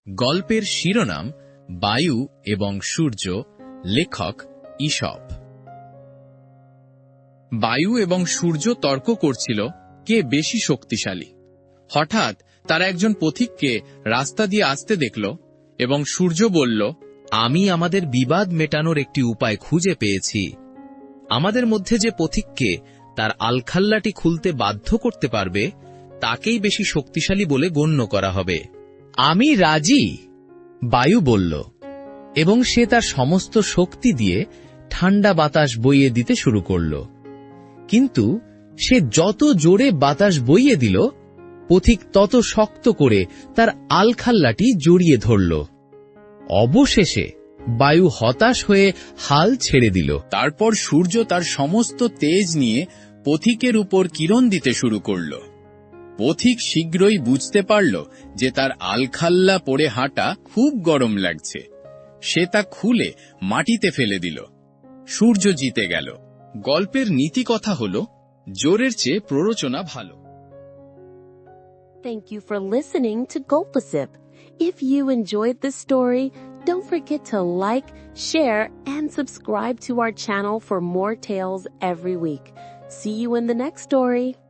গল্পের শিরোনাম বায়ু এবং সূর্য, লেখক ঈশপ। বায়ু এবং সূর্য তর্ক করছিল কে বেশি শক্তিশালী। হঠাৎ তারা একজন পথিককে রাস্তা দিয়ে আসতে দেখল এবং সূর্য বলল, আমি আমাদের বিবাদ মেটানোর একটি উপায় খুঁজে পেয়েছি। আমাদের মধ্যে যে পথিককে তার আলখাল্লাটি খুলতে বাধ্য করতে পারবে তাকেই বেশি শক্তিশালী বলে গণ্য করা হবে। আমি রাজি, বায়ু বলল, এবং সে তার সমস্ত শক্তি দিয়ে ঠান্ডা বাতাস বইয়ে দিতে শুরু করল। কিন্তু সে যত জোরে বাতাস বইয়ে দিল, পথিক তত শক্ত করে তার আলখাল্লাটি জড়িয়ে ধরল। অবশেষে বায়ু হতাশ হয়ে হাল ছেড়ে দিল। তারপর সূর্য তার সমস্ত তেজ নিয়ে পথিকের উপর কিরণ দিতে শুরু করল। পথিক শীঘ্রই বুঝতে পারল যে তার আলখাল্লা পরে হাঁটা খুব গরম লাগছে। সে তা খুলে মাটিতে ফেলে দিল। সূর্য জিতে গেল। গল্পের নীতি কথা হল, জোরের চেয়ে প্ররোচনা ভালো। Thank you for listening to Gulpasip. If you enjoyed this story, don't forget to like, share, and subscribe to our channel for more tales every week. See you in the next story.